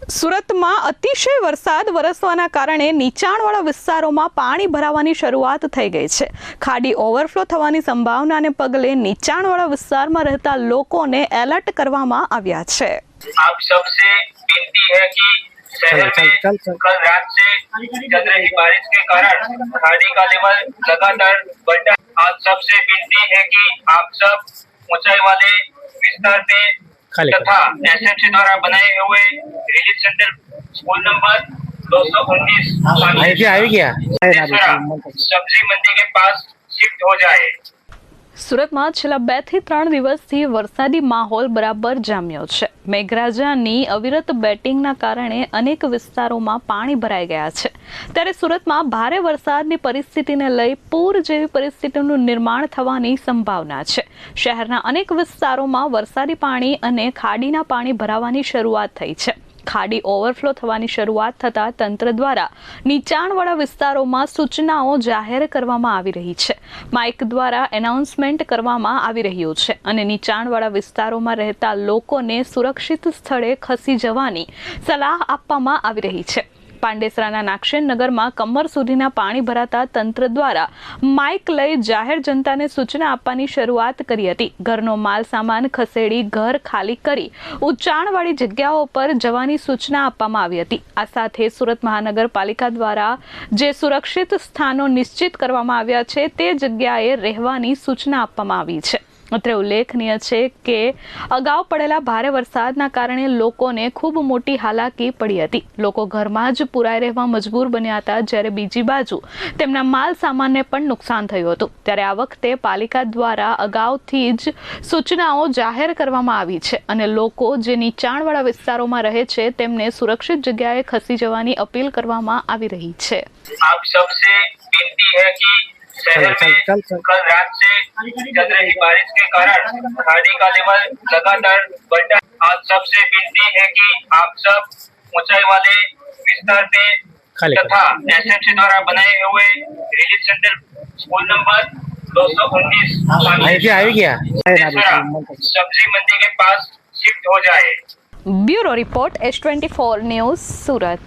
સુરતમાં અતિશય વરસાદ વરસવાના કારણે નીચાણવાળા વિસ્તારોમાં પાણી ભરાવાની શરૂઆત થઈ ગઈ છે। ખાડી ઓવરફ્લો થવાની સંભાવનાને પગલે નીચાણવાળા વિસ્તારમાં રહેતા લોકોને એલર્ટ કરવામાં આવ્યા છે। आप सबसे विनती है कि शहर में कल रात से चल रही बारिश के कारण खाड़ी का लेवल लगातार बढ़ा। आप सबसे विनती है कि आप सब ऊंचाई वाले विस्तार में तथा एसएमसी द्वारा बनाए हुए रिलीफ सेंटर स्कूल नंबर 219 सब्जी मंडी के पास शिफ्ट हो जाए। સુરતમાં છેલ્લા 2 થી 3 દિવસથી વરસાદી માહોલ બરાબર જામ્યો છે। મેઘરાજાની અવિરત બેટિંગના કારણે અનેક વિસ્તારોમાં પાણી ભરાઈ ગયા છે। ત્યારે સુરતમાં ભારે વરસાદની પરિસ્થિતિને લઈ પૂર જેવી પરિસ્થિતિનું નિર્માણ થવાની સંભાવના છે। શહેરના અનેક વિસ્તારોમાં વરસાદી પાણી અને ખાડીના પાણી ભરાવાની શરૂઆત થઈ છે। ખાડી ઓવરફ્લો થવાની શરૂઆત થતાં તંત્ર દ્વારા નીચાણવાળા વિસ્તારોમાં સૂચનાઓ જાહેર કરવામાં આવી રહી છે। માઇક દ્વારા એનાઉન્સમેન્ટ કરવામાં આવી રહ્યું છે અને નીચાણવાળા વિસ્તારોમાં રહેતા લોકોને સુરક્ષિત સ્થળે ખસી જવાની સલાહ આપવામાં આવી રહી છે। પાંડેસરાના નાગસેન નગરમાં કમર સુધીના પાણી ભરાતા તંત્ર દ્વારા માઇક લઈ જાહેર જનતાને સૂચના આપવાની શરૂઆત કરી હતી। ઘરનો માલ સામાન ખસેડી ઘર ખાલી કરી ઊંચાણવાળી જગ્યાઓ પર જવાની સૂચના આપવામાં આવી હતી। આ સાથે સુરત મહાનગરપાલિકા દ્વારા જે સુરક્ષિત સ્થાનો નિશ્ચિત કરવામાં આવ્યા છે તે જગ્યાએ રહેવાની સૂચના આપવામાં આવી છે। અત્રે ઉલ્લેખનીય છે કે અગાઉ પડેલા ભારે વરસાદના કારણે લોકોને ખૂબ મોટી હાલાકી પડી હતી। લોકો ઘરમાં જ પુરાઈ રહેવા મજબૂર બન્યા હતા, જ્યારે બીજી બાજુ તેમના માલ સામાનને પણ નુકસાન થયું હતું। ત્યારે આ વખતે પાલિકા દ્વારા અગાઉથી જ સૂચનાઓ જાહેર કરવામાં આવી છે અને લોકો જે નીચાણવાળા વિસ્તારોમાં રહે છે તેમને સુરક્ષિત જગ્યાએ ખસી જવાની અપીલ કરવામાં આવી રહી છે। आप सबसे विनती है कि शहर में कल रात से चल रही बारिश के कारण खाड़ी का लेवल लगातार बढ़ा। आप सबसे विनती है कि आप सब ऊंचाई वाले विस्तार में तथा एसएमसी द्वारा बनाए हुए रिलीफ सेंटर स्कूल नंबर 219 सब्जी मंडी के पास शिफ्ट हो जाए। ब्यूरो रिपोर्ट S24 न्यूज़, सूरत।